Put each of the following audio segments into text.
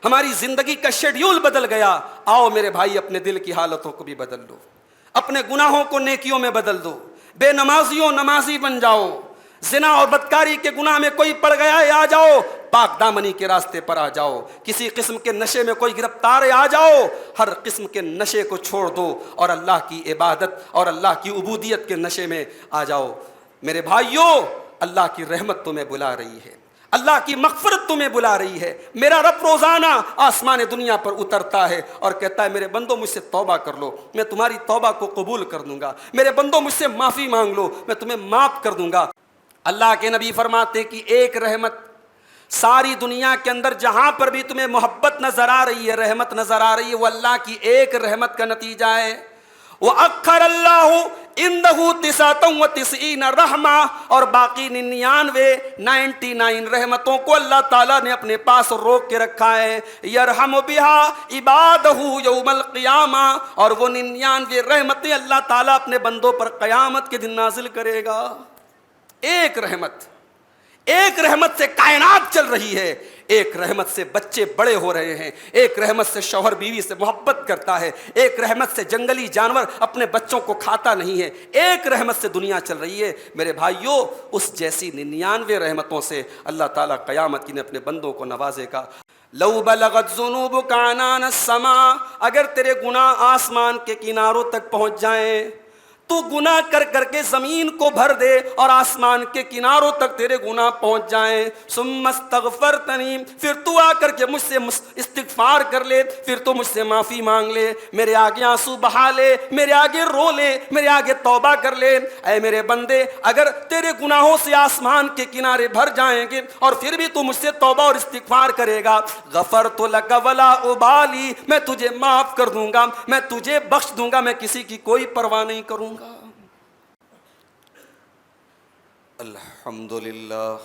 ہماری زندگی کا شیڈیول بدل گیا. آؤ میرے بھائی اپنے دل کی حالتوں کو بھی بدل لو, اپنے گناہوں کو نیکیوں میں بدل دو, بے نمازیوں نمازی بن جاؤ. زنا اور بدکاری کے گناہ میں کوئی پڑ گیا ہے, آ جاؤ پاک دامنی کے راستے پر آ جاؤ. کسی قسم کے نشے میں کوئی گرفتار ہے, آ جاؤ ہر قسم کے نشے کو چھوڑ دو اور اللہ کی عبادت اور اللہ کی عبودیت کے نشے میں آ جاؤ. میرے بھائیوں, اللہ کی رحمت تمہیں بلا رہی ہے, اللہ کی مغفرت تمہیں بلا رہی ہے. میرا رب روزانہ آسمان دنیا پر اترتا ہے اور کہتا ہے میرے بندوں مجھ سے توبہ کر لو, میں تمہاری توبہ کو قبول کر دوں گا. میرے بندوں مجھ سے معافی مانگ لو, میں تمہیں معاف کر دوں گا. اللہ کے نبی فرماتے کہ ایک رحمت ساری دنیا کے اندر جہاں پر بھی تمہیں محبت نظر آ رہی ہے, رحمت نظر آ رہی ہے, وہ اللہ کی ایک رحمت کا نتیجہ ہے. وَأَخَّرَ اللَّهُ عِنْدَهُ 99 رحمہ, اور باقی 99 رحمتوں کو اللہ تعالیٰ نے اپنے پاس روک کے رکھا ہے. یرحم بها عبادہ یوم القیامہ, اور وہ 99 رحمتیں اللہ تعالیٰ اپنے بندوں پر قیامت کے دن نازل کرے گا. ایک رحمت سے کائنات چل رہی ہے, ایک رحمت سے بچے بڑے ہو رہے ہیں, ایک رحمت سے شوہر بیوی سے محبت کرتا ہے, ایک رحمت سے جنگلی جانور اپنے بچوں کو کھاتا نہیں ہے, ایک رحمت سے دنیا چل رہی ہے. میرے بھائیوں, اس جیسی 99 رحمتوں سے اللہ تعالیٰ قیامت کی نے اپنے بندوں کو نوازے گا. لو بلغت ذنوبک عنان السماء, اگر تیرے گناہ آسمان کے کناروں تک پہنچ جائیں, تو گناہ کر کر کے زمین کو بھر دے اور آسمان کے کناروں تک تیرے گناہ پہنچ جائیں, ثم استغفرتنی, پھر تو آ کر کے مجھ سے استغفار کر لے, پھر تو مجھ سے معافی مانگ لے, میرے آگے آنسو بہا لے, میرے آگے رو لے, میرے آگے توبہ کر لے. اے میرے بندے, اگر تیرے گناہوں سے آسمان کے کنارے بھر جائیں گے اور پھر بھی تو مجھ سے توبہ اور استغفار کرے گا, غفرت لک ولا ابالی, میں تجھے معاف کر دوں گا, میں تجھے بخش دوں گا, میں کسی کی کوئی پرواہ نہیں کروں گا. الحمدللہ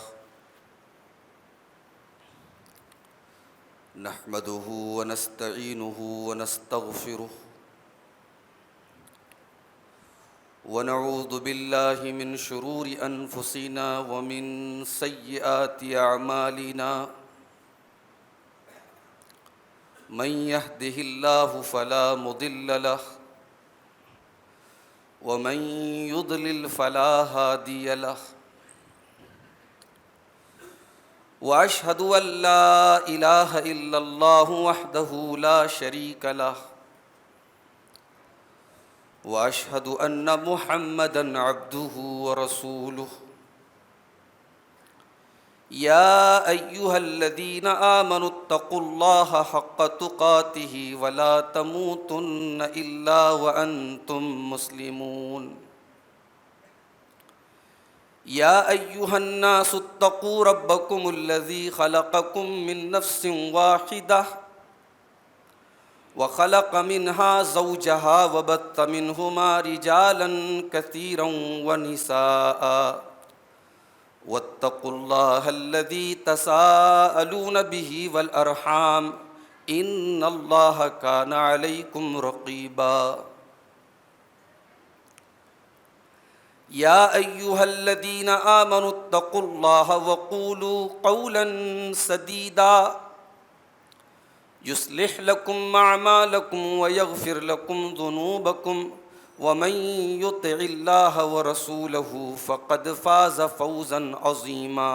نحمده ونستعینه ونستغفره ونعوذ باللہ من شرور انفسنا ومن سیئات اعمالنا, من يهده الله فلا مضل له ومن يضلل فلا هادي له, واشهد ان لا اله الا الله وحده لا شريك له, واشهد ان محمدا عبده ورسوله. يا ايها الذين آمنوا اتقوا الله حق تقاته ولا تموتن الا وانتم مسلمون. يا ايها الناس اتقوا ربكم الذي خلقكم من نفس واحدة وخلق منها زوجها وبث منهما رجالا كثيرا ونساء, واتقوا الله الذي تساءلون به والأرحام إن الله كان عليكم رقيبا. يا أيها الذين آمنوا اتقوا الله وقولوا قولا سديدا يصلح لكم أعمالكم ويغفر لكم ذنوبكم, ومن يطع الله ورسوله فقد فاز فوزا عظيما.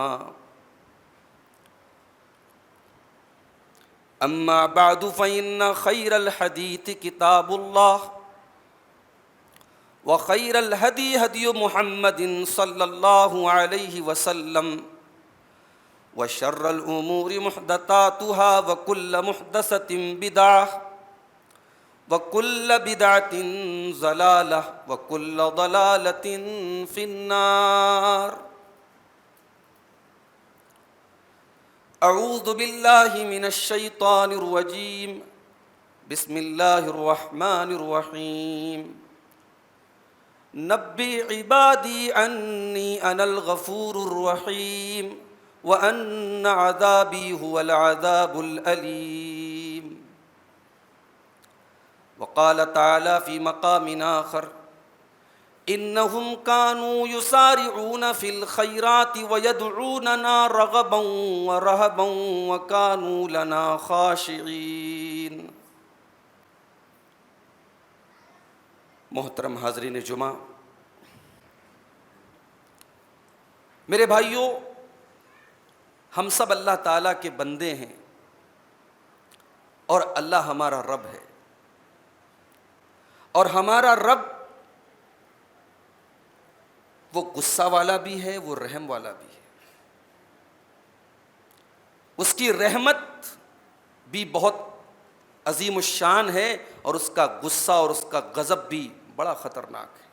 أما بعد فإن خير الحديث كتاب الله, وخير الهدي هدي محمد صلى الله عليه وسلم, وشر الأمور محدثاتها, وكل محدثة بدعة, وكل بدعة ضلالة, وكل ضلالة في النار. أعوذ بالله من الشيطان الرجيم, بسم الله الرحمن الرحيم. نبئ عبادي أني أنا الغفور الرحيم, وأن عذابي هو العذاب الأليم. وقال تعالى في مقام آخر, انہم کانوا یسارعون فی الخیرات ویدعوننا رغبا ورہبا وکانوا لنا خاشعین۔ محترم حاضرین جمعہ، میرے بھائیوں، ہم سب اللہ تعالیٰ کے بندے ہیں اور اللہ ہمارا رب ہے، اور ہمارا رب وہ غصہ والا بھی ہے، وہ رحم والا بھی ہے۔ اس کی رحمت بھی بہت عظیم الشان ہے اور اس کا غصہ اور اس کا غضب بھی بڑا خطرناک ہے۔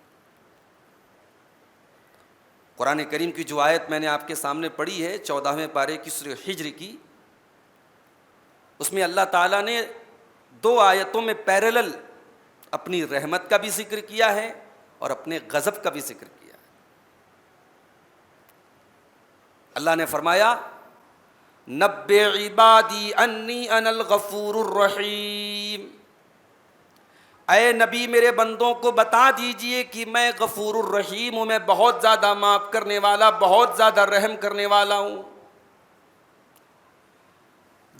قرآن کریم کی جو آیت میں نے آپ کے سامنے پڑھی ہے 14ویں پارے کی سورہ حجر کی، اس میں اللہ تعالیٰ نے 2 آیتوں میں پیرلل اپنی رحمت کا بھی ذکر کیا ہے اور اپنے غضب کا بھی ذکر کیا ہے۔ اللہ نے فرمایا نبئ عبادی انی انا الغفور الرحیم، اے نبی میرے بندوں کو بتا دیجئے کہ میں غفور الرحیم ہوں، میں بہت زیادہ معاف کرنے والا، بہت زیادہ رحم کرنے والا ہوں۔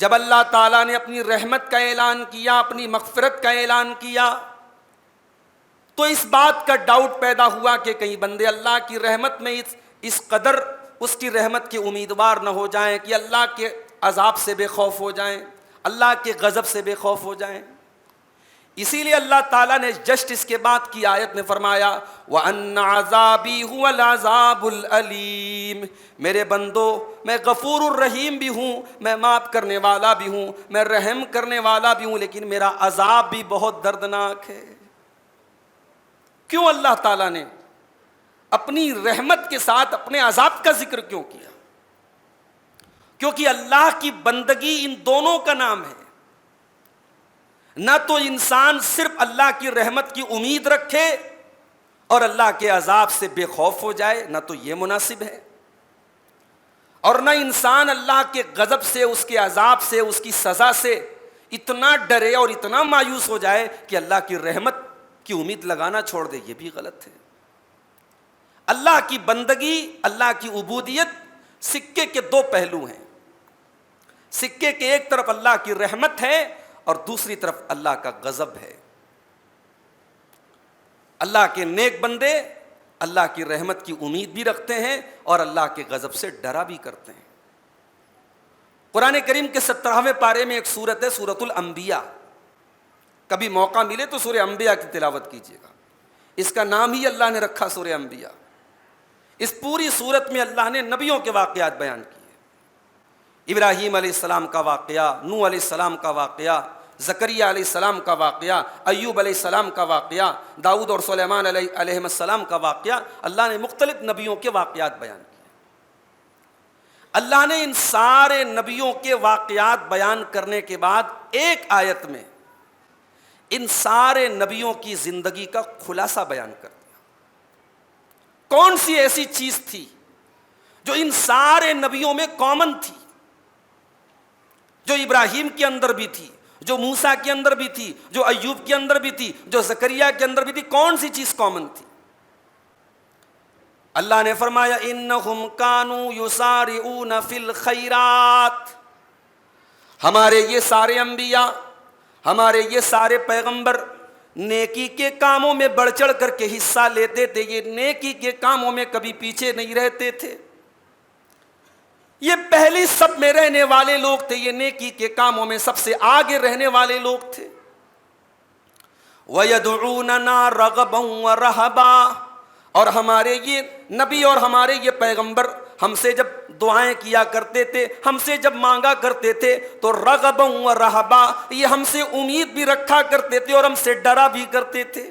جب اللہ تعالیٰ نے اپنی رحمت کا اعلان کیا، اپنی مغفرت کا اعلان کیا، تو اس بات کا ڈاؤٹ پیدا ہوا کہ کہیں بندے اللہ کی رحمت میں اس قدر اس کی رحمت کے امیدوار نہ ہو جائیں کہ اللہ کے عذاب سے بے خوف ہو جائیں، اللہ کے غضب سے بے خوف ہو جائیں۔ اسی لیے اللہ تعالیٰ نے جسٹ اس کے بعد کی آیت میں فرمایا وَأَنَّ عَذَابِي هُوَ الْعَذَابُ الْأَلِيمُ، میرے بندو میں غفور الرحیم بھی ہوں، میں معاف کرنے والا بھی ہوں، میں رحم کرنے والا بھی ہوں، لیکن میرا عذاب بھی بہت دردناک ہے۔ کیوں اللہ تعالیٰ نے اپنی رحمت کے ساتھ اپنے عذاب کا ذکر کیوں کیا؟ کیونکہ اللہ کی بندگی ان دونوں کا نام ہے۔ نہ تو انسان صرف اللہ کی رحمت کی امید رکھے اور اللہ کے عذاب سے بے خوف ہو جائے، نہ تو یہ مناسب ہے، اور نہ انسان اللہ کے غضب سے، اس کے عذاب سے، اس کی سزا سے اتنا ڈرے اور اتنا مایوس ہو جائے کہ اللہ کی رحمت کی امید لگانا چھوڑ دے، یہ بھی غلط ہے۔ اللہ کی بندگی، اللہ کی عبودیت سکے کے 2 پہلو ہیں۔ سکے کے ایک طرف اللہ کی رحمت ہے اور دوسری طرف اللہ کا غضب ہے۔ اللہ کے نیک بندے اللہ کی رحمت کی امید بھی رکھتے ہیں اور اللہ کے غضب سے ڈرا بھی کرتے ہیں۔ قرآن کریم کے 17ویں پارے میں ایک سورت ہے، سورۃ الانبیاء۔ کبھی موقع ملے تو سورہ انبیاء کی تلاوت کیجیے گا، اس کا نام ہی اللہ نے رکھا سورہ انبیاء۔ اس پوری سورت میں اللہ نے نبیوں کے واقعات بیان کیے، ابراہیم علیہ السلام کا واقعہ، نوح علیہ السلام کا واقعہ، زکریا علیہ السلام کا واقعہ، ایوب علیہ السلام کا واقعہ، داؤد اور سلیمان علیہ السلام کا واقعہ، اللہ نے مختلف نبیوں کے واقعات بیان کیے۔ اللہ نے ان سارے نبیوں کے واقعات بیان کرنے کے بعد ایک آیت میں ان سارے نبیوں کی زندگی کا خلاصہ بیان کر دیا۔ کون سی ایسی چیز تھی جو ان سارے نبیوں میں کامن تھی، جو ابراہیم کے اندر بھی تھی، جو موسیٰ کے اندر بھی تھی، جو ایوب کے اندر بھی تھی، جو زکریا کے اندر بھی تھی؟ کون سی چیز کامن تھی؟ اللہ نے فرمایا انہم کانوا یسارعون فی الخیرات، ہمارے یہ سارے انبیاء، ہمارے یہ سارے پیغمبر نیکی کے کاموں میں بڑھ چڑھ کر کے حصہ لیتے تھے، یہ نیکی کے کاموں میں کبھی پیچھے نہیں رہتے تھے، یہ پہلی سب میں رہنے والے لوگ تھے، یہ نیکی کے کاموں میں سب سے آگے رہنے والے لوگ تھے۔ وَيَدْعُونَنَا رَغَبًا وَرَهَبًا، اور ہمارے یہ نبی اور ہمارے یہ پیغمبر ہم سے جب دعائیں کیا کرتے تھے، ہم سے جب مانگا کرتے تھے تو رغباً و رہبا، یہ ہم سے امید بھی رکھا کرتے تھے اور ہم سے ڈرا بھی کرتے تھے۔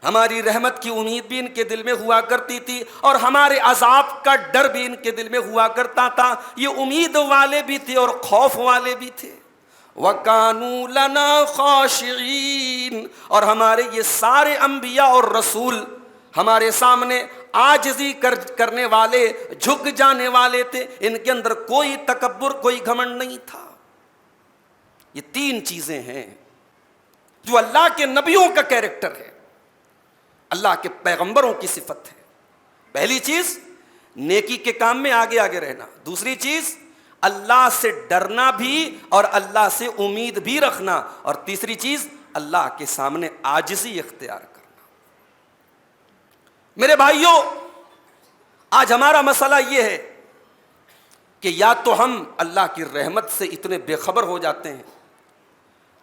ہماری رحمت کی امید بھی ان کے دل میں ہوا کرتی تھی اور ہمارے عذاب کا ڈر بھی ان کے دل میں ہوا کرتا تھا۔ یہ امید والے بھی تھے اور خوف والے بھی تھے۔ وَكَانُوا لَنَا خَاشِعِينَ، اور ہمارے یہ سارے انبیاء اور رسول ہمارے سامنے عاجزی کرنے والے، جھک جانے والے تھے، ان کے اندر کوئی تکبر، کوئی گھمنڈ نہیں تھا۔ یہ 3 چیزیں ہیں جو اللہ کے نبیوں کا کیریکٹر ہے۔ اللہ کے پیغمبروں کی صفت ہے۔ پہلی چیز نیکی کے کام میں آگے آگے رہنا، دوسری چیز اللہ سے ڈرنا بھی اور اللہ سے امید بھی رکھنا، اور تیسری چیز اللہ کے سامنے عاجزی اختیار کرنا۔ میرے بھائیوں، آج ہمارا مسئلہ یہ ہے کہ یا تو ہم اللہ کی رحمت سے اتنے بے خبر ہو جاتے ہیں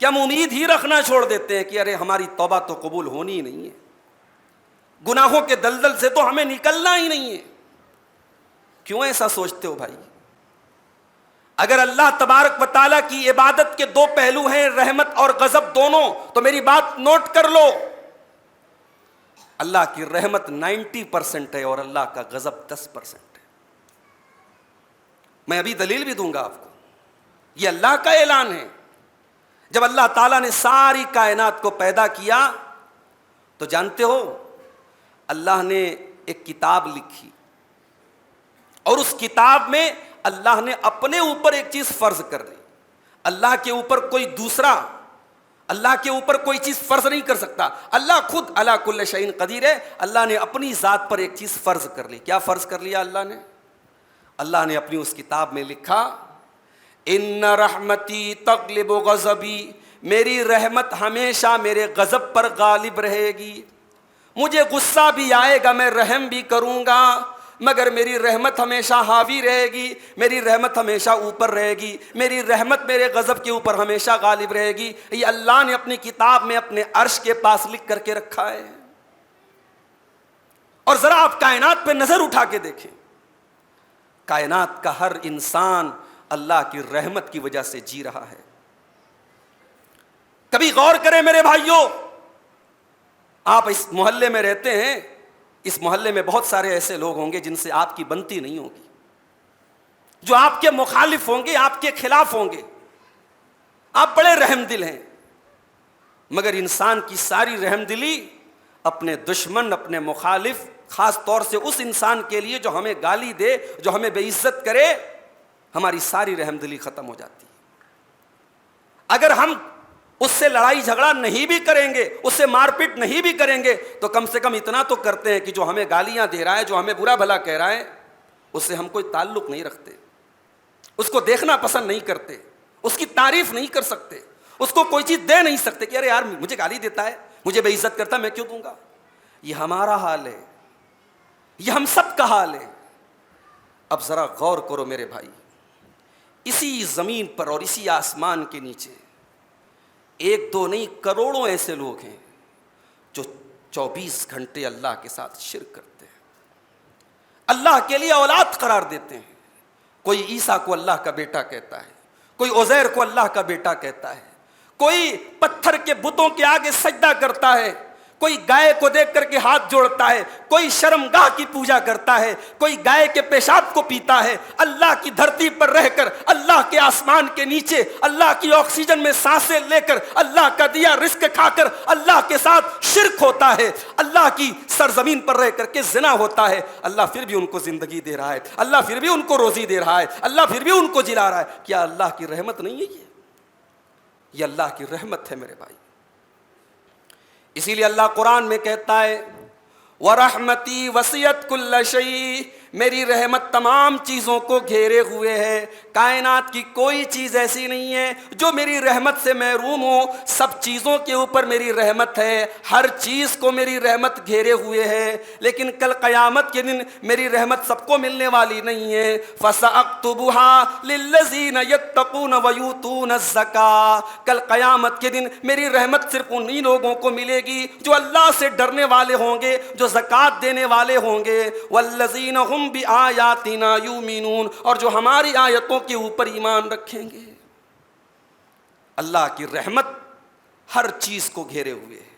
کہ ہم امید ہی رکھنا چھوڑ دیتے ہیں کہ ارے ہماری توبہ تو قبول ہونی ہی نہیں ہے، گناہوں کے دلدل سے تو ہمیں نکلنا ہی نہیں ہے۔ کیوں ایسا سوچتے ہو بھائی؟ اگر اللہ تبارک و تعالیٰ کی عبادت کے دو پہلو ہیں، رحمت اور غضب دونوں، تو میری بات نوٹ کر لو، اللہ کی رحمت 90% ہے اور اللہ کا غضب 10% ہے۔ میں ابھی دلیل بھی دوں گا آپ کو، یہ اللہ کا اعلان ہے۔ جب اللہ تعالیٰ نے ساری کائنات کو پیدا کیا تو جانتے ہو اللہ نے ایک کتاب لکھی، اور اس کتاب میں اللہ نے اپنے اوپر ایک چیز فرض کر دی۔ اللہ کے اوپر کوئی دوسرا اللہ کے اوپر کوئی چیز فرض نہیں کر سکتا، اللہ خود علی کل شیء قدیر ہے۔ اللہ نے اپنی ذات پر ایک چیز فرض کر لی۔ کیا فرض کر لیا اللہ نے اپنی اس کتاب میں لکھا، ان رحمتی تغلب غضبی، میری رحمت ہمیشہ میرے غضب پر غالب رہے گی۔ مجھے غصہ بھی آئے گا، میں رحم بھی کروں گا، مگر میری رحمت ہمیشہ حاوی رہے گی، میری رحمت ہمیشہ اوپر رہے گی، میری رحمت میرے غضب کے اوپر ہمیشہ غالب رہے گی۔ یہ اللہ نے اپنی کتاب میں اپنے عرش کے پاس لکھ کر کے رکھا ہے۔ اور ذرا آپ کائنات پہ نظر اٹھا کے دیکھیں، کائنات کا ہر انسان اللہ کی رحمت کی وجہ سے جی رہا ہے۔ کبھی غور کریں میرے بھائیوں، آپ اس محلے میں رہتے ہیں، اس محلے میں بہت سارے ایسے لوگ ہوں گے جن سے آپ کی بنتی نہیں ہوگی، جو آپ کے مخالف ہوں گے، آپ کے خلاف ہوں گے، آپ بڑے رحم دل ہیں، مگر انسان کی ساری رحم دلی اپنے دشمن، اپنے مخالف، خاص طور سے اس انسان کے لیے جو ہمیں گالی دے، جو ہمیں بے عزت کرے، ہماری ساری رحم دلی ختم ہو جاتی ہے۔ اگر ہم اس سے لڑائی جھگڑا نہیں بھی کریں گے، اس سے مار پیٹ نہیں بھی کریں گے، تو کم سے کم اتنا تو کرتے ہیں کہ جو ہمیں گالیاں دے رہا ہے، جو ہمیں برا بھلا کہہ رہا ہے، اس سے ہم کوئی تعلق نہیں رکھتے، اس کو دیکھنا پسند نہیں کرتے، اس کی تعریف نہیں کر سکتے، اس کو کوئی چیز دے نہیں سکتے کہ ارے یار مجھے گالی دیتا ہے، مجھے بے عزت کرتا ہے، میں کیوں دوں گا۔ یہ ہمارا حال ہے، یہ ہم سب کا حال ہے۔ اب ذرا غور کرو میرے بھائی، اسی زمین پر اور اسی آسمان کے نیچے ایک دو نہیں، کروڑوں ایسے لوگ ہیں جو 24 گھنٹے اللہ کے ساتھ شرک کرتے ہیں، اللہ کے لیے اولاد قرار دیتے ہیں۔ کوئی عیسیٰ کو اللہ کا بیٹا کہتا ہے، کوئی عزیر کو اللہ کا بیٹا کہتا ہے، کوئی پتھر کے بتوں کے آگے سجدہ کرتا ہے، کوئی گائے کو دیکھ کر کے ہاتھ جوڑتا ہے، کوئی شرمگاہ کی پوجا کرتا ہے، کوئی گائے کے پیشاب کو پیتا ہے۔ اللہ کی دھرتی پر رہ کر، اللہ کے آسمان کے نیچے، اللہ کی آکسیجن میں سانسیں لے کر، اللہ کا دیا رزق کھا کر اللہ کے ساتھ شرک ہوتا ہے، اللہ کی سرزمین پر رہ کر کے زنا ہوتا ہے، اللہ پھر بھی ان کو زندگی دے رہا ہے، اللہ پھر بھی ان کو روزی دے رہا ہے، اللہ پھر بھی ان کو جلا رہا ہے۔ کیا اللہ کی رحمت نہیں ہے یہ اللہ کی رحمت ہے میرے بھائی۔ اسی لیے اللہ قرآن میں کہتا ہے وَرَحْمَتِي وَسِعَتْ كُلَّ شَيْءٍ، میری رحمت تمام چیزوں کو گھیرے ہوئے ہے، کائنات کی کوئی چیز ایسی نہیں ہے جو میری رحمت سے محروم ہو، سب چیزوں کے اوپر میری رحمت ہے، ہر چیز کو میری رحمت گھیرے ہوئے ہے۔ لیکن کل قیامت کے دن میری رحمت سب کو ملنے والی نہیں ہے۔ فَسَأَكْتُبُهَا لِلَّذِينَ يَتَّقُونَ وَيُؤْتُونَ الزَّكَاةَ، کل قیامت کے دن میری رحمت صرف انہی لوگوں کو ملے گی جو اللہ سے ڈرنے والے ہوں گے، جو زکوٰۃ دینے والے ہوں گے، وَالَّذِينَ هُمْ بِآيَاتِنَا يُؤْمِنُونَ، اور جو ہماری آیتوں کے اوپر ایمان رکھیں گے۔ اللہ کی رحمت ہر چیز کو گھیرے ہوئے ہے۔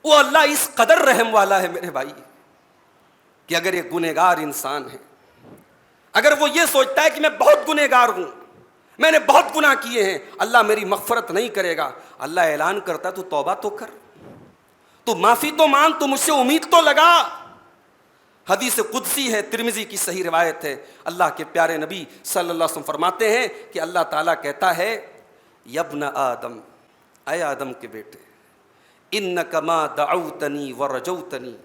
وہ اللہ اس قدر رحم والا ہے میرے بھائی کہ اگر یہ گنہگار انسان ہے، اگر وہ یہ سوچتا ہے کہ میں بہت گنہگار ہوں، میں نے بہت گناہ کیے ہیں، اللہ میری مغفرت نہیں کرے گا، اللہ اعلان کرتا تو توبہ تو کر، تو معافی تو مانگ، تو مجھ سے امید تو لگا۔ حدیث قدسی ہے، ترمذی کی صحیح روایت ہے، اللہ کے پیارے نبی صلی اللہ علیہ وسلم فرماتے ہیں کہ اللہ تعالیٰ کہتا ہے یبن آدم، اے آدم کے بیٹے، انک ما دعوتنی ورجوتنی،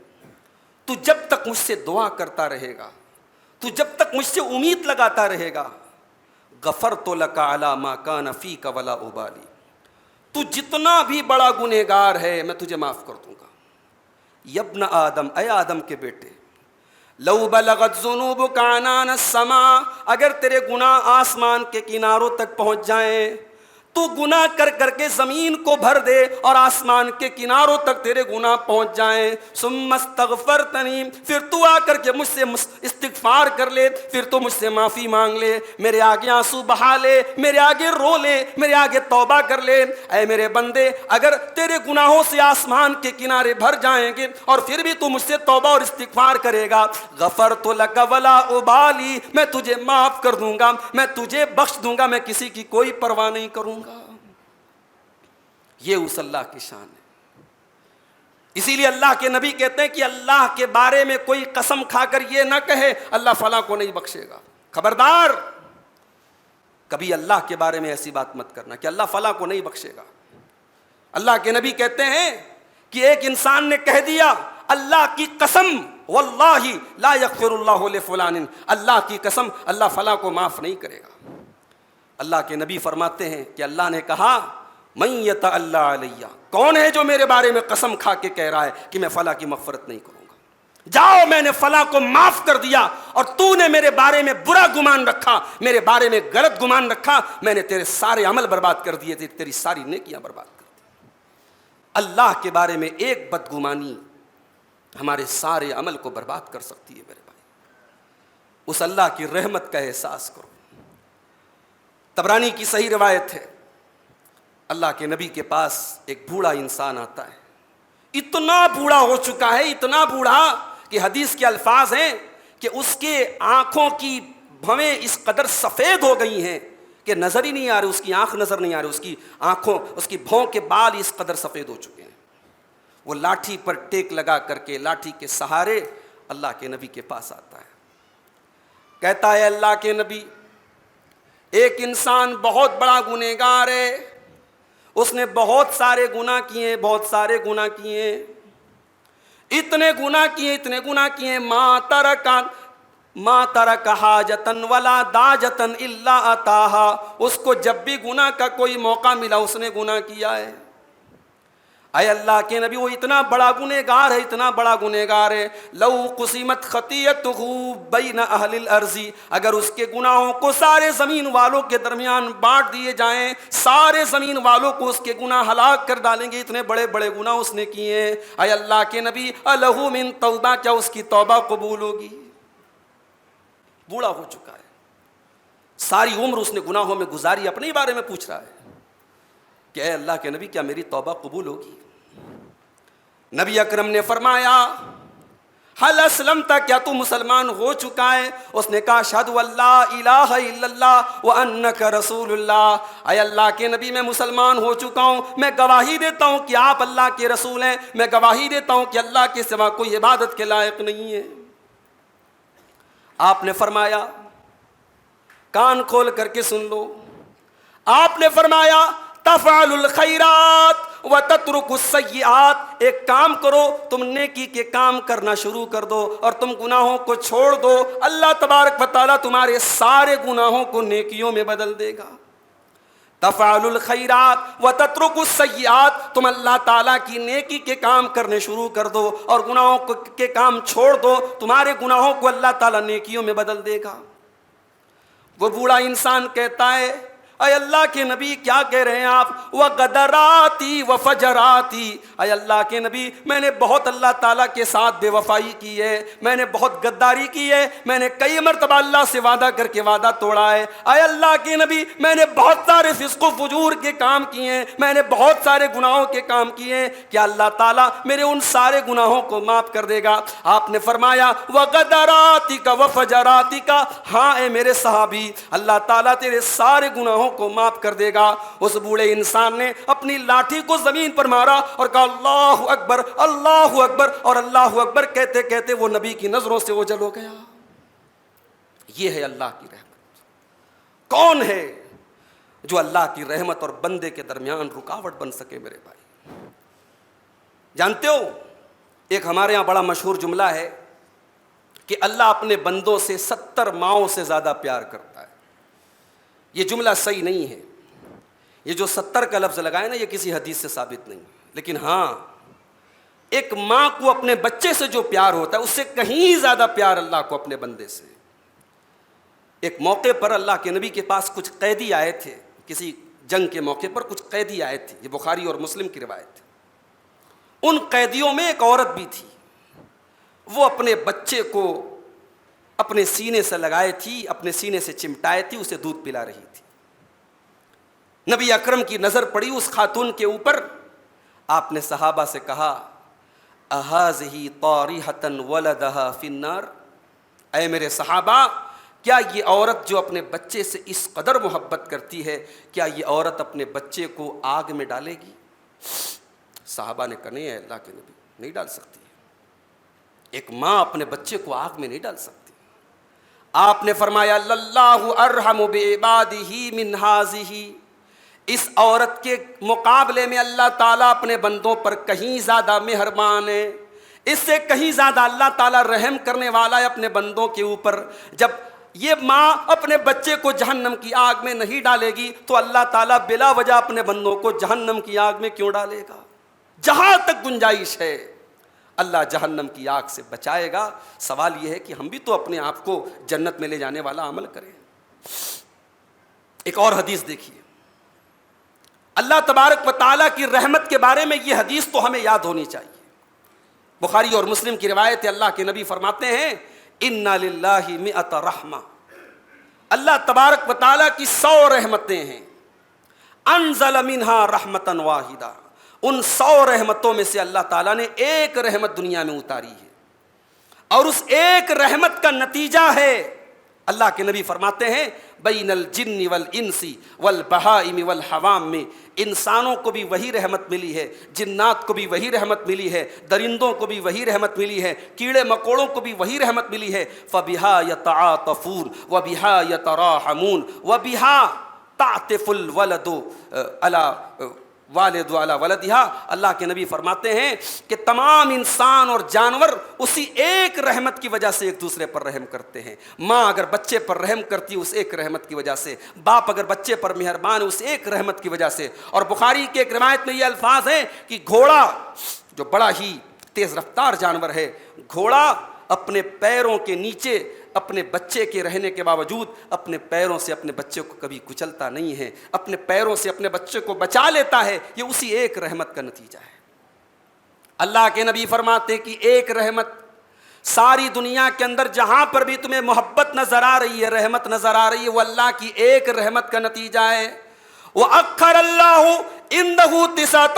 تو جب تک مجھ سے دعا کرتا رہے گا، تو جب تک مجھ سے امید لگاتا رہے گا، غفرت لک علی ما کان فیک ولا ابالی، تو جتنا بھی بڑا گنہگار ہے میں تجھے معاف کر دوں گا۔ یبن آدم، اے آدم کے بیٹے، لو بلغت ذنوبک عنان السماء، اگر تیرے گناہ آسمان کے کناروں تک پہنچ جائیں، تو گناہ کر کر کے زمین کو بھر دے اور آسمان کے کناروں تک تیرے گناہ پہنچ جائیں، ثم استغفرتنی، پھر تو آ کر کے مجھ سے استغفار کر لے، پھر تو مجھ سے معافی مانگ لے، میرے آگے آنسو بہا لے، میرے آگے رو لے، میرے آگے توبہ کر لے، اے میرے بندے اگر تیرے گناہوں سے آسمان کے کنارے بھر جائیں گے اور پھر بھی تو مجھ سے توبہ اور استغفار کرے گا، غفرت لک ولا ابالی، میں تجھے معاف کر دوں گا، میں تجھے بخش دوں گا، میں کسی کی کوئی پرواہ نہیں کروں گا۔ یہ اس اللہ کی شان ہے۔ اسی لیے اللہ کے نبی کہتے ہیں کہ اللہ کے بارے میں کوئی قسم کھا کر یہ نہ کہے اللہ فلاں کو نہیں بخشے گا، خبردار کبھی اللہ کے بارے میں ایسی بات مت کرنا کہ اللہ فلاں کو نہیں بخشے گا۔ اللہ کے نبی کہتے ہیں کہ ایک انسان نے کہہ دیا اللہ کی قسم واللہ لا یغفر اللہ لفلان، اللہ کی قسم اللہ فلاں کو معاف نہیں کرے گا۔ اللہ کے نبی فرماتے ہیں کہ اللہ نے کہا من یتعلی علیہ، کون ہے جو میرے بارے میں قسم کھا کے کہہ رہا ہے کہ میں فلاں کی مغفرت نہیں کروں گا؟ جاؤ، میں نے فلاں کو معاف کر دیا اور تو نے میرے بارے میں برا گمان رکھا، میرے بارے میں غلط گمان رکھا، میں نے تیرے سارے عمل برباد کر دیے، تیری ساری نیکیاں برباد کر دی۔ اللہ کے بارے میں ایک بدگمانی ہمارے سارے عمل کو برباد کر سکتی ہے۔ میرے بھائی، اس اللہ کی رحمت کا احساس کرو۔ طبرانی کی صحیح روایت ہے، اللہ کے نبی کے پاس ایک بوڑھا انسان آتا ہے، اتنا بوڑھا ہو چکا ہے، اتنا بوڑھا کہ حدیث کے الفاظ ہیں کہ اس کے آنکھوں کی بھویں اس قدر سفید ہو گئی ہیں کہ نظر ہی نہیں آ رہی، اس کی آنکھ نظر نہیں آ رہی، اس کی آنکھوں، اس کی بھووں کے بال اس قدر سفید ہو چکے ہیں۔ وہ لاٹھی پر ٹیک لگا کر کے لاٹھی کے سہارے اللہ کے نبی کے پاس آتا ہے، کہتا ہے اللہ کے نبی، ایک انسان بہت بڑا گنہگار ہے، اس نے بہت سارے گناہ کیے، بہت سارے گناہ کیے، اتنے گناہ کیے، ما ترک حاجتن ولا داجتن الا اتاہا، اس کو جب بھی گناہ کا کوئی موقع ملا اس نے گناہ کیا ہے۔ اے اللہ کے نبی، وہ اتنا بڑا گنہگار ہے، اتنا بڑا گنہگار ہے، لو قسمت خطیئتہ بین اہل الارض، اگر اس کے گناہوں کو سارے زمین والوں کے درمیان بانٹ دیے جائیں، سارے زمین والوں کو اس کے گناہ ہلاک کر ڈالیں گے، اتنے بڑے بڑے گناہ اس نے کیے ہیں۔ اے اللہ کے نبی، الہ من توبہ، کیا اس کی توبہ قبول ہوگی؟ بوڑھا ہو چکا ہے، ساری عمر اس نے گناہوں میں گزاری، اپنے ہی بارے میں پوچھ رہا ہے کہ اے اللہ کے نبی، کیا میری توبہ قبول ہوگی؟ نبی اکرم نے فرمایا حل اسلمت، کیا تو مسلمان ہو چکا ہے؟ اس نے کہا اشہد ان لا الہ الا اللہ وانک رسول اللہ، اے اللہ کے نبی میں مسلمان ہو چکا ہوں، میں گواہی دیتا ہوں کہ آپ اللہ کے رسول ہیں، میں گواہی دیتا ہوں کہ اللہ کے سوا کوئی عبادت کے لائق نہیں ہے۔ آپ نے فرمایا، کان کھول کر کے سن لو، آپ نے فرمایا تفعل الخیرات وتترک السیئات، ایک کام کرو، تم نیکی کے کام کرنا شروع کر دو اور تم گناہوں کو چھوڑ دو، اللہ تبارک و تعالیٰ تمہارے سارے گناہوں کو نیکیوں میں بدل دے گا۔ تفعل الخیرات وتترک السیئات، تم اللہ تعالیٰ کی نیکی کے کام کرنے شروع کر دو اور گناہوں کے کام چھوڑ دو، تمہارے گناہوں کو اللہ تعالیٰ نیکیوں میں بدل دے گا۔ وہ بوڑھا انسان کہتا ہے اے اللہ کے نبی، کیا کہہ رہے ہیں آپ؟ وغدراتی وفجراتی، اے اللہ کے نبی، میں نے بہت اللہ تعالیٰ کے ساتھ بے وفائی کی ہے، میں نے بہت غداری کی ہے، میں نے کئی مرتبہ اللہ سے وعدہ کر کے وعدہ توڑا ہے، اے اللہ کے نبی، میں نے بہت سارے فسق و فجور کے کام کیے ہیں، میں نے بہت سارے گناہوں کے کام کیے ہیں، کیا اللہ تعالیٰ میرے ان سارے گناہوں کو معاف کر دے گا؟ آپ نے فرمایا وغدراتی کا وفجراتی کا، ہاں اے میرے صحابی، اللہ تعالیٰ تیرے سارے گناہوں کو معاف کر دے گا۔ اس بوڑھے انسان نے اپنی لاٹھی کو زمین پر مارا اور کہا اللہ اکبر، اللہ اکبر، اور اللہ اکبر کہتے کہتے وہ نبی کی نظروں سے اوجھل ہو گیا۔ یہ ہے اللہ کی رحمت۔ کون ہے جو اللہ کی رحمت اور بندے کے درمیان رکاوٹ بن سکے؟ میرے بھائی، جانتے ہو ایک ہمارے یہاں بڑا مشہور جملہ ہے کہ اللہ اپنے بندوں سے 70 ماؤں سے زیادہ پیار کرتا ہے. یہ جملہ صحیح نہیں ہے. یہ جو 70 کا لفظ لگائے نا یہ کسی حدیث سے ثابت نہیں. لیکن ہاں ایک ماں کو اپنے بچے سے جو پیار ہوتا ہے اس سے کہیں زیادہ پیار اللہ کو اپنے بندے سے. ایک موقع پر اللہ کے نبی کے پاس کچھ قیدی آئے تھے, کسی جنگ کے موقع پر کچھ قیدی آئے تھے. یہ بخاری اور مسلم کی روایت ہے. ان قیدیوں میں ایک عورت بھی تھی. وہ اپنے بچے کو اپنے سینے سے لگائے تھی, اپنے سینے سے چمٹائے تھی, اسے دودھ پلا رہی تھی. نبی اکرم کی نظر پڑی اس خاتون کے اوپر. آپ نے صحابہ سے کہا اہذہ طارحۃ ولدہا فی النار, اے میرے صحابہ کیا یہ عورت جو اپنے بچے سے اس قدر محبت کرتی ہے, کیا یہ عورت اپنے بچے کو آگ میں ڈالے گی؟ صحابہ نے کہا نہیں اللہ کے نبی, نہیں ڈال سکتی. ایک ماں اپنے بچے کو آگ میں نہیں ڈال سکتی. آپ نے فرمایا للہ ارحم بعبادہ من ہذہ, اس عورت کے مقابلے میں اللہ تعالیٰ اپنے بندوں پر کہیں زیادہ مہربان ہے. اس سے کہیں زیادہ اللہ تعالیٰ رحم کرنے والا ہے اپنے بندوں کے اوپر. جب یہ ماں اپنے بچے کو جہنم کی آگ میں نہیں ڈالے گی تو اللہ تعالیٰ بلا وجہ اپنے بندوں کو جہنم کی آگ میں کیوں ڈالے گا؟ جہاں تک گنجائش ہے اللہ جہنم کی آگ سے بچائے گا. سوال یہ ہے کہ ہم بھی تو اپنے آپ کو جنت میں لے جانے والا عمل کریں. ایک اور حدیث دیکھیے, اللہ تبارک و تعالیٰ کی رحمت کے بارے میں یہ حدیث تو ہمیں یاد ہونی چاہیے. بخاری اور مسلم کی روایت ہے, اللہ کے نبی فرماتے ہیں اِنَّ لِلَّهِ مِئَةَ رحمہ, اللہ تبارک و تعالیٰ کی 100 رحمتیں ہیں. انزل منہا رحمتاً واحدہ, ان 100 رحمتوں میں سے اللہ تعالیٰ نے ایک رحمت دنیا میں اتاری ہے, اور اس ایک رحمت کا نتیجہ ہے اللہ کے نبی فرماتے ہیں بین الجن والانس والبہائم والحوام, میں انسانوں کو بھی وہی رحمت ملی ہے, جنات کو بھی وہی رحمت ملی ہے, درندوں کو بھی وہی رحمت ملی ہے, کیڑے مکوڑوں کو بھی وہی رحمت ملی ہے. فَبِهَا يَتَعَاطَفُونَ وَبِهَا يَتَرَاحَمُونَ وَبِهَا تَعْطِفُ الْوَلَدُ عَلَى والد والا ولدہا. اللہ کے نبی فرماتے ہیں کہ تمام انسان اور جانور اسی ایک رحمت کی وجہ سے ایک دوسرے پر رحم کرتے ہیں. ماں اگر بچے پر رحم کرتی ہے اس ایک رحمت کی وجہ سے, باپ اگر بچے پر مہربان ہے اس ایک رحمت کی وجہ سے. اور بخاری کے ایک روایت میں یہ الفاظ ہیں کہ گھوڑا جو بڑا ہی تیز رفتار جانور ہے, گھوڑا اپنے پیروں کے نیچے اپنے بچے کے رہنے کے باوجود اپنے پیروں سے اپنے بچے کو کبھی کچلتا نہیں ہے, اپنے پیروں سے اپنے بچے کو بچا لیتا ہے. یہ اسی ایک رحمت کا نتیجہ ہے. اللہ کے نبی فرماتے ہیں کہ ایک رحمت ساری دنیا کے اندر جہاں پر بھی تمہیں محبت نظر آ رہی ہے, رحمت نظر آ رہی ہے, وہ اللہ کی ایک رحمت کا نتیجہ ہے. وَأَكْخَرَ اللَّهُ عِنْدَهُ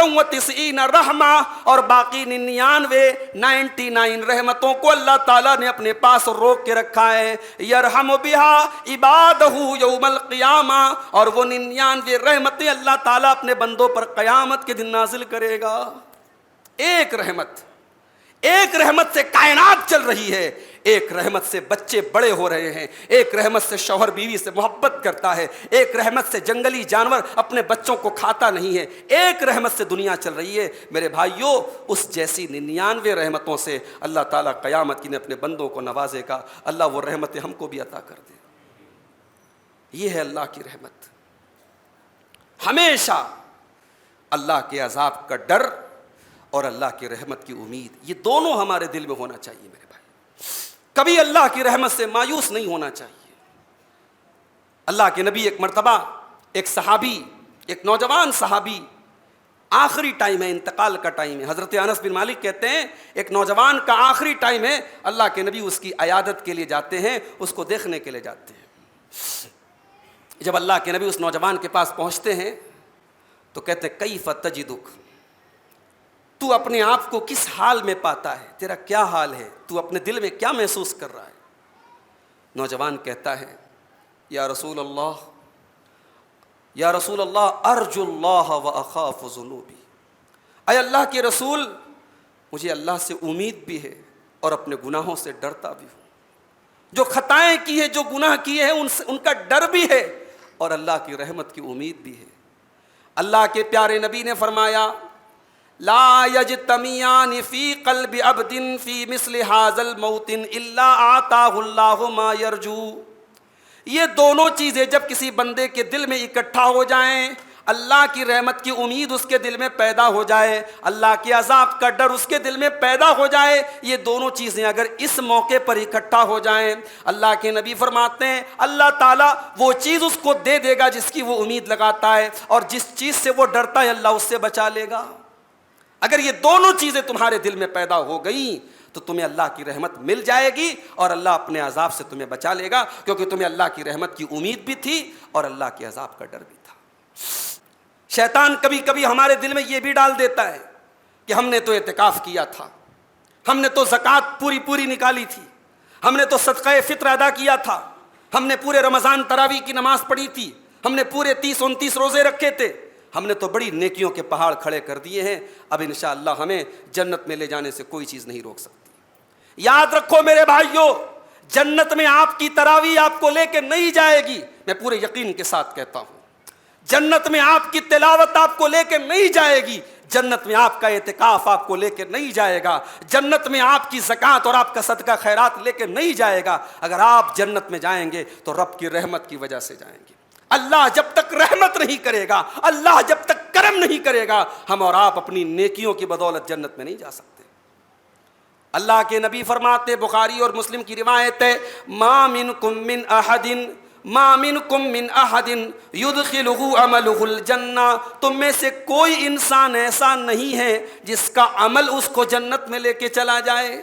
99 رحمہ, اور باقی 99 رحمتوں کو اللہ تعالیٰ نے اپنے پاس روک کے رکھا ہے. یرحم بها عبادہ یوم القیامہ, اور وہ 99 رحمتیں اللہ تعالیٰ اپنے بندوں پر قیامت کے دن نازل کرے گا. ایک رحمت, ایک رحمت سے کائنات چل رہی ہے, ایک رحمت سے بچے بڑے ہو رہے ہیں, ایک رحمت سے شوہر بیوی سے محبت کرتا ہے, ایک رحمت سے جنگلی جانور اپنے بچوں کو کھاتا نہیں ہے, ایک رحمت سے دنیا چل رہی ہے. میرے بھائیوں, اس جیسی 99 رحمتوں سے اللہ تعالیٰ قیامت کی نے اپنے بندوں کو نوازے گا. اللہ وہ رحمتیں ہم کو بھی عطا کر دے. یہ ہے اللہ کی رحمت. ہمیشہ اللہ کے عذاب کا ڈر اور اللہ کی رحمت کی امید, یہ دونوں ہمارے دل میں ہونا چاہیے میرے بھائی. کبھی اللہ کی رحمت سے مایوس نہیں ہونا چاہیے. اللہ کے نبی ایک مرتبہ ایک صحابی, ایک نوجوان صحابی, آخری ٹائم ہے, انتقال کا ٹائم ہے. حضرت انس بن مالک کہتے ہیں ایک نوجوان کا آخری ٹائم ہے, اللہ کے نبی اس کی عیادت کے لیے جاتے ہیں, اس کو دیکھنے کے لیے جاتے ہیں. جب اللہ کے نبی اس نوجوان کے پاس پہنچتے ہیں تو کہتے ہیں کیف تجدک, تو اپنے آپ کو کس حال میں پاتا ہے, تیرا کیا حال ہے, تو اپنے دل میں کیا محسوس کر رہا ہے؟ نوجوان کہتا ہے یا رسول اللہ, یا رسول اللہ ارجو اللہ و اخاف ذنوبی, اے اللہ کے رسول مجھے اللہ سے امید بھی ہے اور اپنے گناہوں سے ڈرتا بھی ہوں. جو خطائیں کی ہیں, جو گناہ کیے ہیں ان کا ڈر بھی ہے اور اللہ کی رحمت کی امید بھی ہے. اللہ کے پیارے نبی نے فرمایا لا یجتمیان فی قلب عبد فی مثل ھذا الموت الا آتاہ اللہ ما یرجو. یہ دونوں چیزیں جب کسی بندے کے دل میں اکٹھا ہو جائیں، اللہ کی رحمت کی امید اس کے دل میں پیدا ہو جائے، اللہ کے عذاب کا ڈر اس کے دل میں پیدا ہو جائے، یہ دونوں چیزیں اگر اس موقع پر اکٹھا ہو جائیں، اللہ کے نبی فرماتے ہیں اللہ تعالیٰ وہ چیز اس کو دے دے گا جس کی وہ امید لگاتا ہے، اور جس چیز سے وہ ڈرتا ہے اللہ اس سے بچا لے گا. اگر یہ دونوں چیزیں تمہارے دل میں پیدا ہو گئیں تو تمہیں اللہ کی رحمت مل جائے گی اور اللہ اپنے عذاب سے تمہیں بچا لے گا، کیونکہ تمہیں اللہ کی رحمت کی امید بھی تھی اور اللہ کے عذاب کا ڈر بھی تھا. شیطان کبھی کبھی ہمارے دل میں یہ بھی ڈال دیتا ہے کہ ہم نے تو اعتکاف کیا تھا، ہم نے تو زکوٰۃ پوری نکالی تھی، ہم نے تو صدقہ فطر ادا کیا تھا، ہم نے پورے رمضان تراویح کی نماز پڑھی تھی، ہم نے پورے 30-29 روزے رکھے تھے، ہم نے تو بڑی نیکیوں کے پہاڑ کھڑے کر دیے ہیں، اب انشاءاللہ ہمیں جنت میں لے جانے سے کوئی چیز نہیں روک سکتی. یاد رکھو میرے بھائیوں، جنت میں آپ کی تراویح آپ کو لے کے نہیں جائے گی، میں پورے یقین کے ساتھ کہتا ہوں. جنت میں آپ کی تلاوت آپ کو لے کے نہیں جائے گی، جنت میں آپ کا اعتکاف آپ کو لے کے نہیں جائے گا، جنت میں آپ کی زکوٰۃ اور آپ کا صدقہ خیرات لے کے نہیں جائے گا. اگر آپ جنت میں جائیں گے تو رب کی رحمت کی وجہ سے جائیں گے. اللہ جب تک رحمت نہیں کرے گا، اللہ جب تک کرم نہیں کرے گا، ہم اور آپ اپنی نیکیوں کی بدولت جنت میں نہیں جا سکتے. اللہ کے نبی فرماتے، بخاری اور مسلم کی روایت ہے، ما منکم من احد یدخلہ عملہ الجنہ، تم میں سے کوئی انسان ایسا نہیں ہے جس کا عمل اس کو جنت میں لے کے چلا جائے.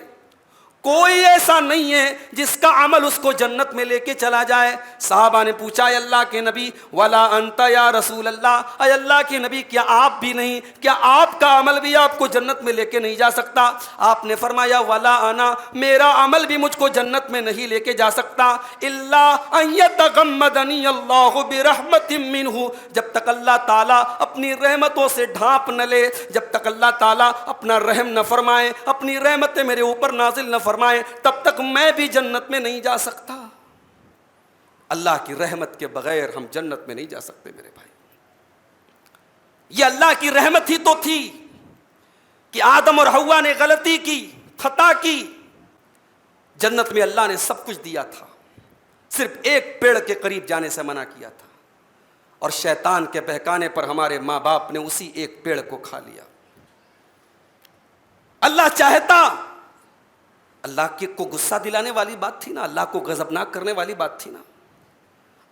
کوئی ایسا نہیں ہے جس کا عمل اس کو جنت میں لے کے چلا جائے. صحابہ نے پوچھا اے اللہ کے نبی ولا انت یا رسول اللہ، اے اللہ کے نبی کیا آپ بھی نہیں، کیا آپ کا عمل بھی آپ کو جنت میں لے کے نہیں جا سکتا؟ آپ نے فرمایا ولا انا، میرا عمل بھی مجھ کو جنت میں نہیں لے کے جا سکتا، الا ان یتغمدنی اللہ برحمت منہ، جب تک اللہ تعالیٰ اپنی رحمتوں سے ڈھانپ نہ لے، جب تک اللہ تعالیٰ اپنا رحم نہ فرمائے، اپنی رحمتیں میرے اوپر نازل نہ فرمائے، تب تک میں بھی جنت میں نہیں جا سکتا. اللہ کی رحمت کے بغیر ہم جنت میں نہیں جا سکتے میرے بھائی. یہ اللہ کی رحمت ہی تو تھی کہ آدم اور حوا نے غلطی کی، خطا کی. جنت میں اللہ نے سب کچھ دیا تھا، صرف ایک پیڑ کے قریب جانے سے منع کیا تھا، اور شیطان کے بہکانے پر ہمارے ماں باپ نے اسی ایک پیڑ کو کھا لیا. اللہ چاہتا، اللہ کو غصہ دلانے والی بات تھی نا، اللہ کو غضبناک کرنے والی بات تھی نا.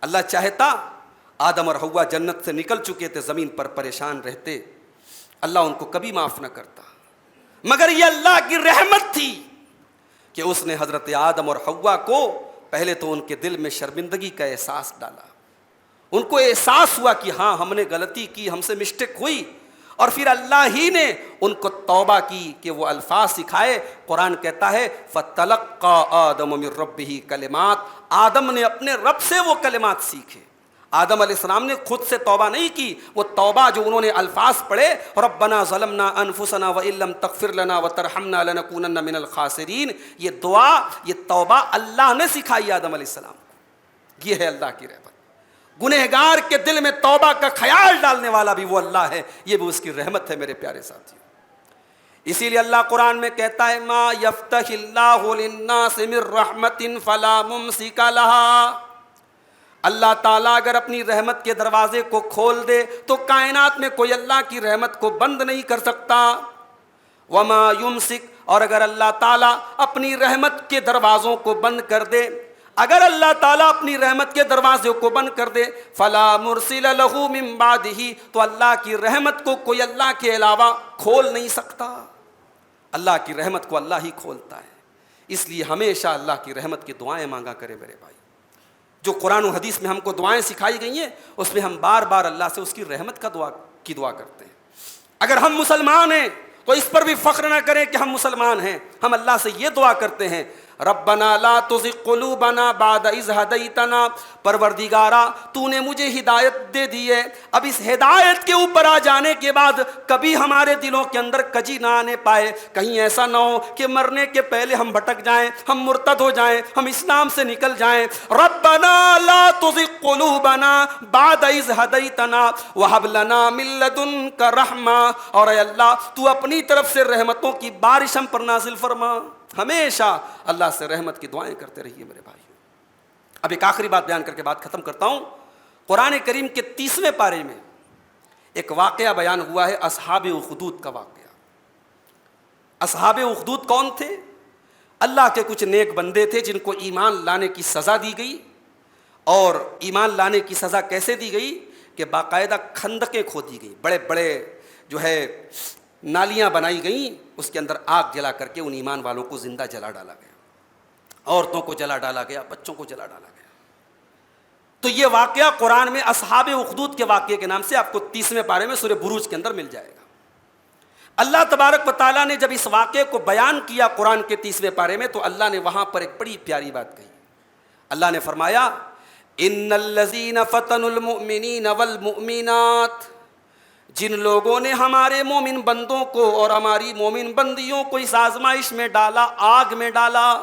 اللہ چاہتا آدم اور حوا جنت سے نکل چکے تھے، زمین پر پریشان رہتے، اللہ ان کو کبھی معاف نہ کرتا. مگر یہ اللہ کی رحمت تھی کہ اس نے حضرت آدم اور حوا کو پہلے تو ان کے دل میں شرمندگی کا احساس ڈالا، ان کو احساس ہوا کہ ہاں ہم نے غلطی کی، ہم سے مسٹیک ہوئی، اور پھر اللہ ہی نے ان کو توبہ کی کہ وہ الفاظ سکھائے. قرآن کہتا ہے فَتَلَقَّى آدَمُ مِن رَبِّهِ کلمات، آدم نے اپنے رب سے وہ کلمات سیکھے. آدم علیہ السلام نے خود سے توبہ نہیں کی، وہ توبہ جو انہوں نے الفاظ پڑھے ربنا ظلمنا انفسنا وان لم تغفر لنا وترحمنا لنکونن من الخاسرین، یہ دعا، یہ توبہ اللہ نے سکھائی آدم علیہ السلام کو. یہ ہے اللہ کی رحمت. گنہگار کے دل میں توبہ کا خیال ڈالنے والا بھی وہ اللہ ہے، یہ بھی اس کی رحمت ہے میرے پیارے ساتھیوں. اسی لیے اللہ قرآن میں کہتا ہے ما یفتح اللہ للناس من رحمت فلا ممسک لہا، اللہ تعالیٰ اگر اپنی رحمت کے دروازے کو کھول دے تو کائنات میں کوئی اللہ کی رحمت کو بند نہیں کر سکتا. وما یمسک، اور اگر اللہ تعالیٰ اپنی رحمت کے دروازوں کو بند کر دے، اگر اللہ تعالیٰ اپنی رحمت کے دروازے کو بند کر دے فلا مرسل لہ من بعدہ، تو اللہ کی رحمت کو کوئی اللہ کے علاوہ کھول نہیں سکتا. اللہ کی رحمت کو اللہ ہی کھولتا ہے. اس لیے ہمیشہ اللہ کی رحمت کی دعائیں مانگا کرے میرے بھائی. جو قرآن و حدیث میں ہم کو دعائیں سکھائی گئی ہیں اس میں ہم بار بار اللہ سے اس کی رحمت کا دعا کرتے ہیں. اگر ہم مسلمان ہیں تو اس پر بھی فخر نہ کریں کہ ہم مسلمان ہیں، ہم اللہ سے یہ دعا کرتے ہیں ربنا لا تزغ قلوبنا بعد اذ ہدیتنا، پروردگارا تو نے مجھے ہدایت دے دی ہے، اب اس ہدایت کے اوپر آ جانے کے بعد کبھی ہمارے دلوں کے اندر کجی نہ آنے پائے، کہیں ایسا نہ ہو کہ مرنے کے پہلے ہم بھٹک جائیں، ہم مرتد ہو جائیں، ہم اسلام سے نکل جائیں۔ ربنا لا تزغ قلوبنا بعد اذ ہدیتنا وہب لنا من لدنک رحمہ، اور اے اللہ تو اپنی طرف سے رحمتوں کی بارش ہم پر نازل فرما۔ ہمیشہ اللہ سے رحمت کی دعائیں کرتے رہیے میرے بھائی۔ اب ایک آخری بات بیان کر کے بات ختم کرتا ہوں۔ قرآن کریم کے 30ویں پارے میں ایک واقعہ بیان ہوا ہے، اصحاب اخدود کا واقعہ۔ اصحاب اخدود کون تھے؟ اللہ کے کچھ نیک بندے تھے جن کو ایمان لانے کی سزا دی گئی، اور ایمان لانے کی سزا کیسے دی گئی کہ باقاعدہ خندقیں کھودی گئی، بڑے بڑے جو ہے نالیاں بنائی گئیں، اس کے اندر آگ جلا کر کے ان ایمان والوں کو زندہ جلا ڈالا گیا، عورتوں کو جلا ڈالا گیا، بچوں کو جلا ڈالا گیا۔ تو یہ واقعہ قرآن میں اصحاب اخدود کے واقعے کے نام سے آپ کو 30ویں پارے میں سورہ بروج کے اندر مل جائے گا۔ اللہ تبارک و تعالیٰ نے جب اس واقعے کو بیان کیا قرآن کے 30ویں پارے میں، تو اللہ نے وہاں پر ایک بڑی پیاری بات کہی۔ اللہ نے فرمایا ان الذین فتنوا المؤمنین والمؤمنات، جن لوگوں نے ہمارے مومن بندوں کو اور ہماری مومن بندیوں کو اس آزمائش میں ڈالا، آگ میں ڈالا۔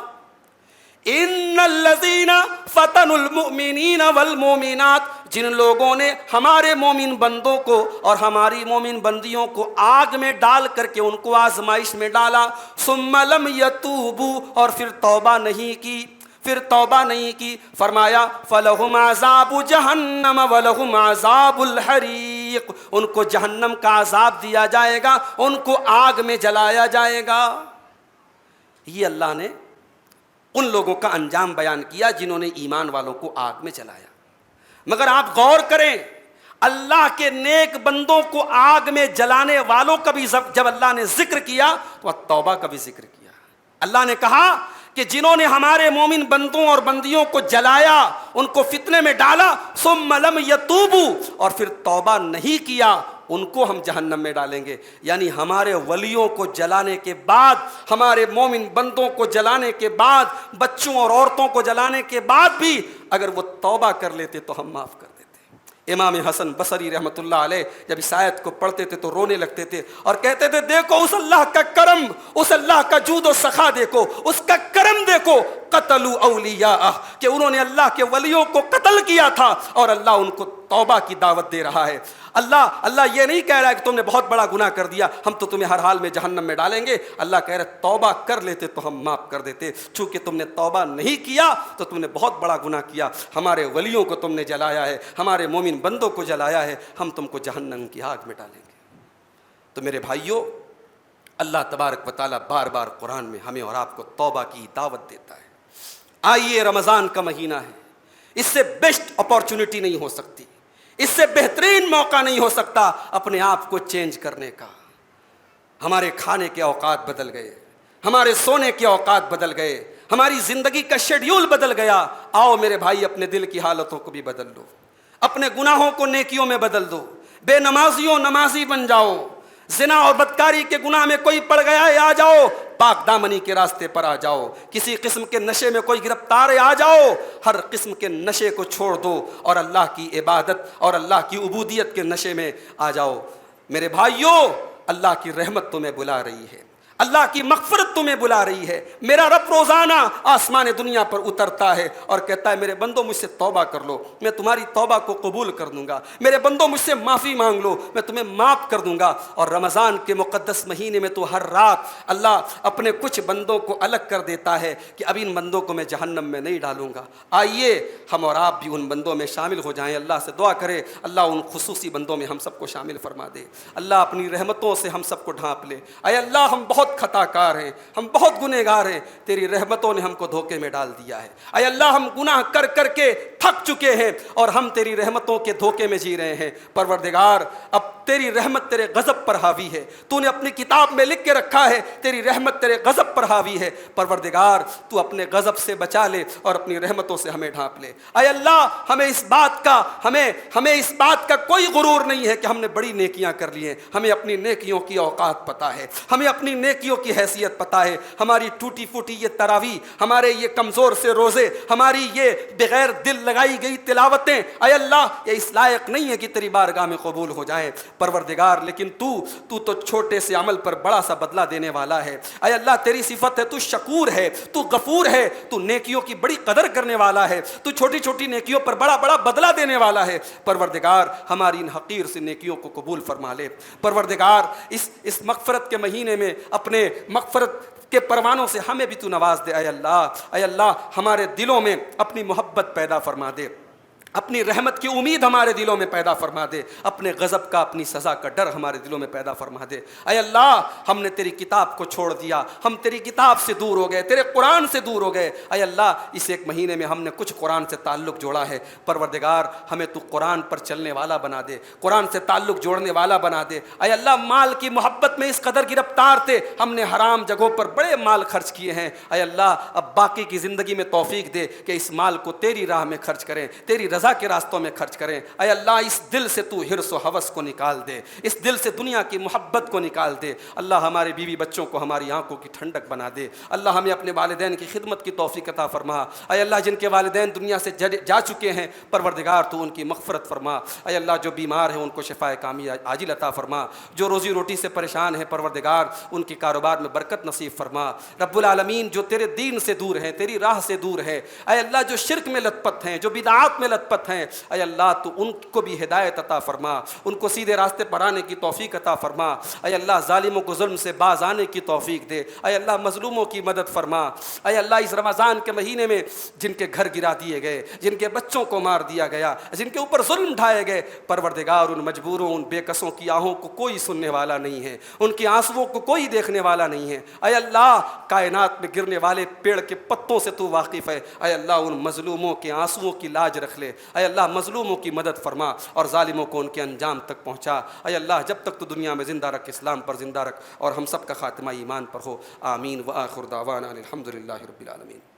ان الذین فتنوا المؤمنین والمؤمنات، جن لوگوں نے ہمارے مومن بندوں کو اور ہماری مومن بندیوں کو آگ میں ڈال کر کے ان کو آزمائش میں ڈالا، ثم لم یتوبوا، اور پھر توبہ نہیں کی، فرمایا فَلَهُمْ عَذَابُ جَهَنَّمَ وَلَهُمْ عَذَابُ الْحَرِيقِ، ان کو جہنم کا عذاب دیا جائے گا، ان کو آگ میں جلایا جائے گا۔ یہ اللہ نے ان لوگوں کا انجام بیان کیا جنہوں نے ایمان والوں کو آگ میں جلایا۔ مگر آپ غور کریں، اللہ کے نیک بندوں کو آگ میں جلانے والوں کا بھی جب اللہ نے ذکر کیا تو توبہ کا بھی ذکر کیا۔ اللہ نے کہا کہ جنہوں نے ہمارے مومن بندوں اور بندیوں کو جلایا، ان کو فتنے میں ڈالا، ثم لم یتوبوا، اور پھر توبہ نہیں کیا، ان کو ہم جہنم میں ڈالیں گے۔ یعنی ہمارے ولیوں کو جلانے کے بعد، ہمارے مومن بندوں کو جلانے کے بعد، بچوں اور عورتوں کو جلانے کے بعد بھی اگر وہ توبہ کر لیتے تو ہم معاف کر دیتے۔ امام حسن بصری رحمۃ اللہ علیہ جب اس آیت کو پڑھتے تھے تو رونے لگتے تھے اور کہتے تھے دیکھو اس اللہ کا کرم، اس اللہ کا جود و سخا دیکھو، اس کا کرم دیکھو، قتلوا اولیاءہ، کہ انہوں نے اللہ کے ولیوں کو قتل کیا تھا اور اللہ ان کو توبہ کی دعوت دے رہا ہے۔ اللہ یہ نہیں کہہ رہا ہے کہ تم نے بہت بڑا گناہ کر دیا، ہم تو تمہیں ہر حال میں جہنم میں ڈالیں گے۔ اللہ کہہ رہا ہے توبہ کر لیتے تو ہم معاف کر دیتے، چونکہ تم نے توبہ نہیں کیا تو تم نے بہت بڑا گناہ کیا، ہمارے ولیوں کو تم نے جلایا ہے، ہمارے مومن بندوں کو جلایا ہے، ہم تم کو جہنم کی آگ میں ڈالیں گے۔ تو میرے بھائیوں، اللہ تبارک و تعالیٰ بار بار قرآن میں ہمیں اور آپ کو توبہ کی دعوت دیتا ہے۔ آئیے، رمضان کا مہینہ ہے، اس سے بیسٹ اپارچونٹی نہیں ہو سکتی، اس سے بہترین موقع نہیں ہو سکتا اپنے آپ کو چینج کرنے کا۔ ہمارے کھانے کے اوقات بدل گئے، ہمارے سونے کے اوقات بدل گئے، ہماری زندگی کا شیڈیول بدل گیا۔ آؤ میرے بھائی، اپنے دل کی حالتوں کو بھی بدل لو، اپنے گناہوں کو نیکیوں میں بدل دو، بے نمازیوں نمازی بن جاؤ، زنا اور بدکاری کے گناہ میں کوئی پڑ گیا ہے آ جاؤ، پاک دامنی کے راستے پر آ جاؤ، کسی قسم کے نشے میں کوئی گرفتار ہے آ جاؤ، ہر قسم کے نشے کو چھوڑ دو اور اللہ کی عبادت اور اللہ کی عبودیت کے نشے میں آ جاؤ۔ میرے بھائیوں، اللہ کی رحمت تمہیں بلا رہی ہے، اللہ کی مغفرت تمہیں بلا رہی ہے۔ میرا رب روزانہ آسمان دنیا پر اترتا ہے اور کہتا ہے میرے بندوں مجھ سے توبہ کر لو، میں تمہاری توبہ کو قبول کر دوں گا، میرے بندوں مجھ سے معافی مانگ لو، میں تمہیں معاف کر دوں گا۔ اور رمضان کے مقدس مہینے میں تو ہر رات اللہ اپنے کچھ بندوں کو الگ کر دیتا ہے کہ اب ان بندوں کو میں جہنم میں نہیں ڈالوں گا۔ آئیے ہم اور آپ بھی ان بندوں میں شامل ہو جائیں، اللہ سے دعا کرے اللہ ان خصوصی بندوں میں ہم سب کو شامل فرما دے، اللہ اپنی رحمتوں سے ہم سب کو ڈھانپ لے۔ اے اللہ، ہم بہت خطا کار ہیں، ہم بہت گنہگار ہیں، تیری رحمتوں نے ہم کو دھوکے میں ڈال دیا ہے۔ اے اللہ، ہم گناہ کر کر کے تھک چکے ہیں اور ہم تیری رحمتوں کے دھوکے میں جی رہے ہیں۔ پروردگار، اب تیری رحمت تیرے غضب پر حاوی ہے، تو نے اپنی کتاب میں لکھ کے رکھا ہے تیری رحمت تیرے غضب پر حاوی ہے۔ پروردگار، تو اپنے غضب سے بچا لے اور اپنی رحمتوں سے ہمیں ڈھانپ لے۔ اے اللہ، ہمیں اس بات کا کوئی غرور نہیں ہے کہ ہم نے بڑی نیکیاں کر لی ہیں، ہمیں اپنی نیکیوں کی اوقات پتہ ہے، ہمیں اپنی نیکیوں کی حیثیت پتہ ہے. ہماری ٹوٹی پھوٹی یہ تراویح, ہمارے یہ کمزور سے روزے, ہماری یہ بغیر دل لگائی گئی تلاوتیں, اے اللہ یہ اس لائق نہیں ہے کہ تیری بارگاہ میں قبول ہو جائیں پروردگار. لیکن تو چھوٹے سے عمل پر بڑا سا بدلہ دینے والا ہے. اے اللہ تیری صفت ہے, تو شکور ہے, تو غفور ہے, تو نیکیوں کی بڑی قدر کرنے والا ہے, تو چھوٹی چھوٹی نیکیوں پر بڑا بڑا بدلہ دینے والا ہے. پروردگار ہماری ان حقیر سے نیکیوں کو قبول فرما لے. پروردگار اس مغفرت کے مہینے میں اپنے مغفرت کے پروانوں سے ہمیں بھی تو نواز دے. اے اللہ ہمارے دلوں میں اپنی محبت پیدا فرما دے, اپنی رحمت کی امید ہمارے دلوں میں پیدا فرما دے, اپنے غضب کا, اپنی سزا کا ڈر ہمارے دلوں میں پیدا فرما دے. اے اللہ ہم نے تیری کتاب کو چھوڑ دیا, ہم تیری کتاب سے دور ہو گئے, تیرے قرآن سے دور ہو گئے. اے اللہ اس ایک مہینے میں ہم نے کچھ قرآن سے تعلق جوڑا ہے. پروردگار ہمیں تو قرآن پر چلنے والا بنا دے, قرآن سے تعلق جوڑنے والا بنا دے. اے اللہ مال کی محبت میں اس قدر گرفتار تھے, ہم نے حرام جگہوں پر بڑے مال خرچ کیے ہیں. اے اللہ اب باقی کی زندگی میں توفیق دے کہ اس مال کو تیری راہ میں خرچ کریں, تیری رضا کے راستوں میں خرچ کریں. اے اللہ اس دل سے تو حرص و ہوس کو نکال دے, اس دل سے دنیا کی محبت کو نکال دے. اللہ ہمارے بیوی بچوں کو ہماری آنکھوں کی ٹھنڈک بنا دے. اللہ ہمیں اپنے والدین کی خدمت کی توفیق عطا فرما. اے اللہ جن کے والدین دنیا سے جا چکے ہیں پروردگار تو ان کی مغفرت فرما. اے اللہ جو بیمار ہیں ان کو شفائے کامل عاجل عطا فرما, جو روزی روٹی سے پریشان ہیں پروردگار ان کے کاروبار میں برکت نصیب فرما. رب العالمین جو تیرے دین سے دور ہیں, تیری راہ سے دور ہے, اے اللہ جو شرک میں لت پت ہیں, جو بدعات میں لت پت ہیں, اے اللہ تو ان کو بھی ہدایت عطا فرما, ان کو سیدھے راستے پر آنے کی توفیق عطا فرما. اے اللہ ظالموں کو ظلم سے باز آنے کی توفیق دے. اے اللہ مظلوموں کی مدد فرما. اے اللہ اس رمضان کے مہینے میں جن کے گھر گرا دیے گئے, جن کے بچوں کو مار دیا گیا, جن کے اوپر ظلم ڈھائے گئے, پروردگار ان مجبوروں, ان بے کسوں کی آہوں کو کوئی سننے والا نہیں ہے, ان کی آنسوؤں کو کوئی دیکھنے والا نہیں ہے. اے اللہ کائنات میں گرنے والے پیڑ کے پتوں سے تو واقف ہے. اے اللہ ان مظلوموں کے آنسوؤں کی لاج رکھ لے. اے اللہ مظلوموں کی مدد فرما اور ظالموں کو ان کے انجام تک پہنچا. اے اللہ جب تک تو دنیا میں زندہ رکھ, اسلام پر زندہ رکھ, اور ہم سب کا خاتمہ ایمان پر ہو. آمین. وآخر دعوانا الحمدللہ رب العالمین.